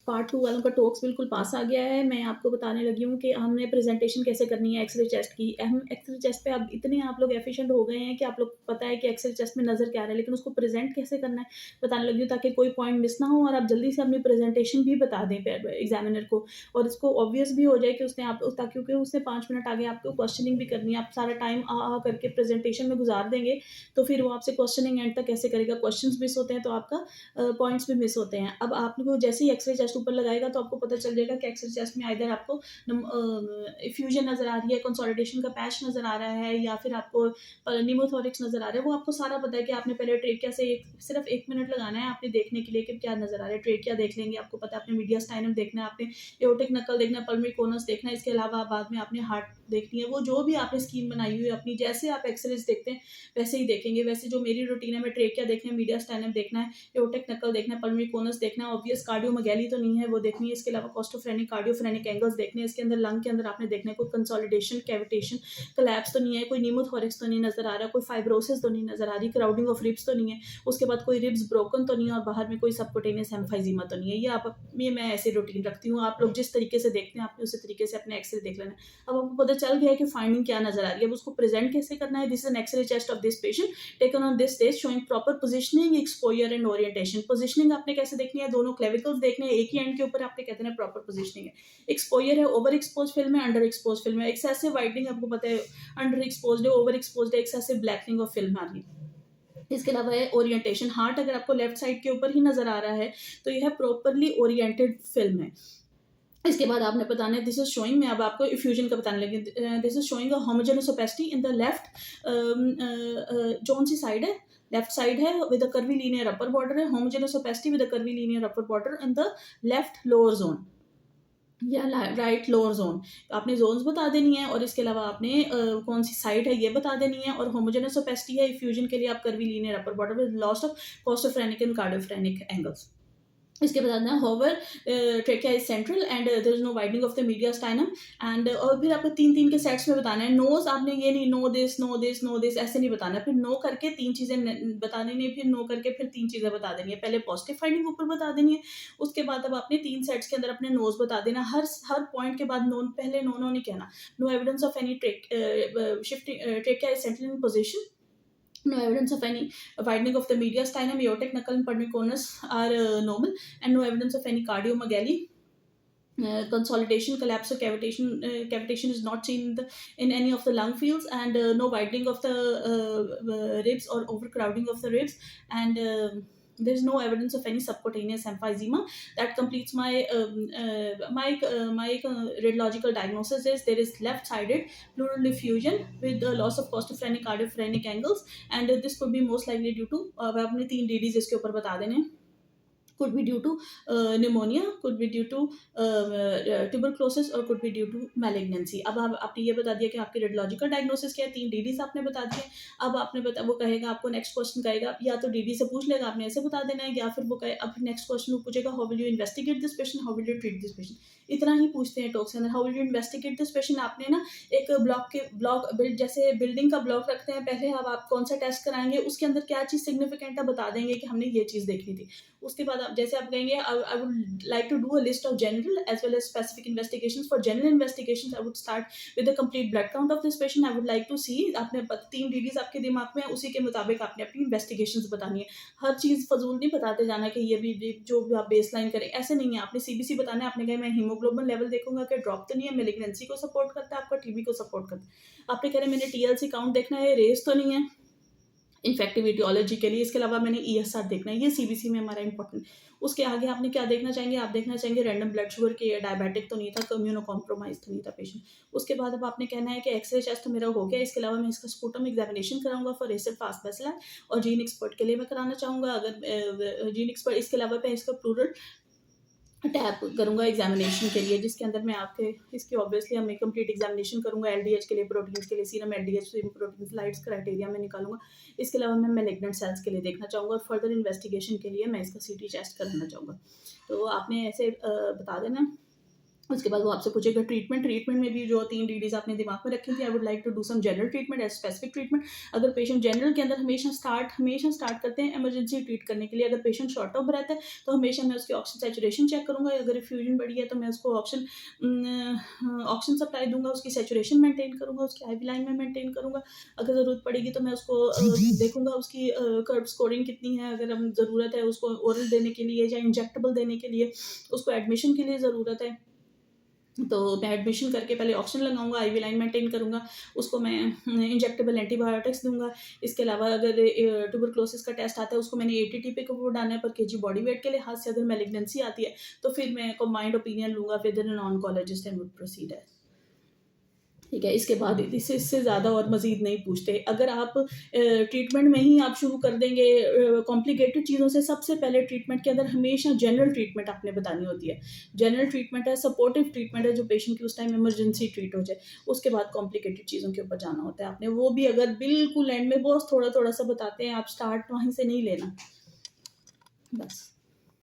Part 2 वालों का talks बिल्कुल पास आ गया है। मैं आपको बताने लगी हूँ कि हमने प्रेज़ेंटेशन कैसे करनी है एक्स-रे चेस्ट की। हम एक्स-रे चेस्ट पे अब इतने आप लोग एफ़िशिएंट हो गए हैं कि आप लोग को पता है कि एक्स-रे चेस्ट में नज़र क्या आ रहा है, लेकिन उसको प्रेज़ेंट कैसे करना है, बताने लगी हूँ ताकि कोई पॉइंट मिस ना हो और आप जल्दी से अपनी प्रेज़ेंटेशन भी बता दें एग्ज़ामिनर को और इसको ऑब्वियस भी हो जाए कि उसने आप ताकि क्योंकि उसने 5 मिनट आगे आपको क्वेश्चनिंग भी करनी है। आप सारा टाइम करके प्रेज़ेंटेशन में गुज़ार देंगे, तो फिर वो आपसे क्वेश्चनिंग एंड तक कैसे करेगा? क्वेश्चन्स मिस होते हैं तो आपका पॉइंट्स भी मिस होते हैं। अब आपको जैसे ही एक्स-रे चेस्ट ऊपर लगाएगा तो आपको पता चल जाएगा कि एक्स-रे चेस्ट में आइदर आपको इफ्यूजन नज़र आ रही है, कंसोलिडेशन का पैच नज़र आ रहा है या फिर आपको निमोथोरिक्स नज़र आ रहा है। वो आपको सारा पता है कि आपने पहले ट्रेकिया से सिर्फ 1 मिनट लगाना है आपने देखने के लिए कि क्या नज़र आ रहा है। ट्रेकिया देख लेंगे, आपको पता है आपने मीडियास्टाइनम देखना है, आपने एओर्टिक नक्कल देखना है, पल्मोनरी कोनस देखना है, इसके अलावा बाद में आपने हार्ट देखनी है। वो जो भी आपने स्कीम बनाई हुई है अपनी, जैसे आप एक्स-रेज़ देखते हैं, वैसे ही देखेंगे। वैसे जो मेरी रूटीन है, मैं ट्रेकिया देखना है, मीडियास्टाइनम देखना है, एओर्टिक नक्कल देखना है, पल्मोनरी कोनस देखना है, ऑब्वियस कार्डियोमेगाली तो नहीं है वो देखनी है, इसके अलावा कोस्टोफ्रेनिक, कार्डियोफ्रेनिक एंगल्स देखने हैं, इसके अंदर लंग के अंदर आपने देखना है कोई कंसोलिडेशन, कैविटेशन, कोलैप्स तो नहीं है, कोई निमोथोरिक्स तो नहीं नज़र आ रहा, कोई फाइब्रोसिस तो नहीं नज़र आ रही, क्राउडिंग ऑफ रिब्स तो नहीं है, उसके बाद कोई रिब्स ब्रोकन तो नहीं है और बाहर में कोई सबक्यूटेनियस एम्फाइज़ीमा तो नहीं है। ये मैं ऐसी रूटीन रखती हूँ। आप लोग जिस तरीके से देखते हैं, आपने उसी तरीके से अपने एक्स-रे देख लेना है। अब आपको पता चल गया है कि फाइंडिंग क्या नज़र आ रही है, अब उसको प्रेज़ेंट कैसे करना है। This is an X-ray chest of this patient taken on this stage showing proper positioning, exposure and orientation. Positioning आपने कैसे देखनी है, दोनों क्लेविकल्स देखने हैं, एक ही एंड के ऊपर आपने कहते हैं प्रॉपर पोजिशनिंग है। एक्सपोज़र है, ओवर एक्सपोज़ फिल्म है, अंडर एक्सपोज़ फिल्म है। एक्सेसिव वाइडनिंग आपको पता है अंडर एक्सपोज़्ड है, ओवर एक्सपोज़्ड है, एक्सेसिव ब्लैकनिंग ऑफ फिल्म आ रही है। इसके अलावा है ओरिएंटेशन, हार्ट अगर आपको लेफ्ट साइड के ऊपर ही नज़र आ रहा है, तो यह प्रॉपर्ली ओरिएंटेड फिल्म है। इसके बाद आपने बताना है दिस इज शोइंग, मैं अब आपको इफ्यूजन का बताने लगी। This is showing a homogenous opacity in the left, कौन सी साइड है, लेफ्ट साइड है with a curvilinear upper border है, homogenous opacity with a curvilinear upper border in the left lower zone या right lower zone. आपने zones बता देनी है और इसके अलावा आपने कौन सी साइड है ये बता देनी है और होमोजेनस ओपेसिटी है इफ्यूजन के लिए आप curvilinear upper border with loss of costophrenic and cardiophrenic angles. इसके बाद आता है however trachea is central and there is no widening of the mediastinum and और फिर आपको 3-3 के सेट्स में बताना है। नोज़ आपने ये नहीं know this, know this, know this ऐसे नहीं बताना है। फिर नो करके 3 चीज़ें न बता देनी है, फिर नो करके फिर 3 चीज़ें बता देनी है। पहले पॉजिटिव फाइंडिंग ऊपर बता देनी है, उसके बाद अब आपने 3 सेट्स के अंदर अपने नोज़ बता देना। हर पॉइंट के बाद नो, पहले नो नहीं कहना। No evidence of any shifting trachea is central in position, no evidence of any widening of the mediastinum, aortic knuckle and pulmonary are normal, and no evidence of any cardiomegaly. Consolidation, collapse, or cavitation is not seen in any of the lung fields, and no widening of the ribs or overcrowding of the ribs, and there's no evidence of any subcutaneous emphysema. That completes my radiological diagnosis. Is there is left-sided pleural effusion with loss of costophrenic cardiophrenic angles, and this could be most likely due to आपने 3 DDs इसके ऊपर बता देने हैं। could be due to pneumonia, could be due to tuberculosis और could be due to malignancy। अब आपने ये बता दिया कि आपकी रेडियोलॉजिकल डायग्नोसिस क्या है, 3 डीडीज आपने बता दिए। अब आपने वो कहेगा आपको नेक्स्ट क्वेश्चन कहेगा, या तो डीडी से पूछ लेगा आपने ऐसे बता देना है, या फिर वो कहे अब नेक्स्ट क्वेश्चन वो पूछेगा how will you investigate this patient, how will you treat this patient. इतना ही पूछते हैं टॉक्स के अंदर। How will you investigate this patient, आपने ना एक ब्लॉक जैसे बिल्डिंग का ब्लॉक रखते हैं पहले, अब आप कौन सा टेस्ट कराएंगे, उसके अंदर क्या चीज़ सिग्निफिकेंट है बता देंगे कि हमने ये चीज़ देखनी थी। उसके बाद आप जैसे आप कहेंगे I would like to do a list of general as well as specific investigations. For general investigations I would start with the complete blood count of this patient. I would like to see, आपने 3 DDs आपके दिमाग में है, उसी के मुताबिक आपने अपनी इन्वेस्टिगेशंस बतानी है। हर चीज़ फजूल नहीं बताते जाना कि ये भी जो भी आप बेसलाइन करें, ऐसे नहीं है। आपने सीबीसी बताना है, आपने कहा मैं हीमोग्लोबिन लेवल देखूंगा कि ड्रॉप तो नहीं है, मेलिग्नेंसी को सपोर्ट करता है, आपका टीबी को सपोर्ट करता है। आपने कह रहे मैंने टीएलसी काउंट देखना है, रेस तो नहीं है इन्फेक्टिव ईटियोलॉजी के लिए, इसके अलावा मैंने ईएसआर देखना है, ये सीबीसी में हमारा इंपॉर्टेंट। उसके आगे आपने क्या देखना चाहेंगे, आप देखना चाहेंगे रैंडम ब्लड शुगर के, डायबिटिक तो नहीं था, इम्यूनो कॉम्प्रोमाइज तो नहीं था पेशेंट। उसके बाद अब आपने कहना है कि एक्सरे चेस्ट तो मेरा हो गया, इसके अलावा मैं इसका स्पूटम एग्जामिनेशन कराऊंगा फॉर एसिड फास्ट बेसिलर और जीन एक्सपर्ट के लिए मैं कराना चाहूँगा। अगर जीन एक्सपर्ट, इसके अलावा मैं इसका प्लूरल टैप करूँगा एग्जामिनेशन के लिए, जिसके अंदर मैं आपके इसकी ऑब्वियसली मैं कंप्लीट एग्जामिनेशन करूँगा एलडीएच के लिए, प्रोटीन्स के लिए, serum LDH, serum proteins, lights criteria में निकालूंगा। इसके अलावा मैं मैलिग्नेंट सेल्स के लिए देखना चाहूँगा और फर्दर इन्वेस्टिगेशन के लिए मैं इसका सीटी टेस्ट कराना चाहूँगा। तो आपने ऐसे बता देना उसके बाद वो आपसे पूछेगा ट्रीटमेंट में भी जो 3 डीडीज़ आपने दिमाग में रखी थी, I would like to do some general treatment as specific treatment. अगर पेशेंट जनरल के अंदर हमेशा स्टार्ट करते हैं इमरजेंसी ट्रीट करने के लिए। अगर पेशेंट शॉर्ट ऑफ ब्रेथ है, तो हमेशा मैं उसकी ऑक्सीजन सैचुरेशन चेक करूँगा। अगर इफ्यूजन बढ़ी है, तो मैं उसको ऑक्सीजन सप्लाई दूँगा, उसकी सैचुरेशन मेंटेन करूँगा, उसकी आईवी लाइन में मेंटेन करूँगा। अगर ज़रूरत पड़ेगी तो मैं उसको देखूँगा उसकी कर्व स्कोरिंग कितनी है। अगर हम ज़रूरत है उसको ओरल देने के लिए या इंजेक्टेबल देने के लिए, उसको एडमिशन के लिए ज़रूरत है, तो मैं एडमिशन करके पहले ऑक्सीजन लगाऊँगा, आईवी लाइन मेंटेन करूँगा, उसको मैं इंजेक्टेबल एंटीबायोटिक्स दूँगा। इसके अलावा अगर ट्यूबरकुलोसिस का टेस्ट आता है, उसको मैंने एटीटी पे रिपोर्ट आना है पर केजी बॉडी वेट के लिहाज से। अगर मैलिग्नेंसी आती है, तो फिर मैं कंबाइंड ओपिनियन लूँगा with an oncologist and would proceed as. ठीक है, इसके बाद इससे ज़्यादा और मज़ीद नहीं पूछते। अगर आप ट्रीटमेंट में ही आप शुरू कर देंगे कॉम्प्लिकेटेड चीज़ों से, सबसे पहले ट्रीटमेंट के अंदर हमेशा जनरल ट्रीटमेंट आपने बतानी होती है। जनरल ट्रीटमेंट है, सपोर्टिव ट्रीटमेंट है, जो पेशेंट की उस टाइम इमरजेंसी ट्रीट हो जाए। उसके बाद कॉम्प्लिकेटेड चीज़ों के ऊपर जाना होता है आपने। वो भी अगर बिल्कुल एंड में बहुत थोड़ा-थोड़ा सा बताते हैं, आप स्टार्ट वहीं से नहीं लेना। बस।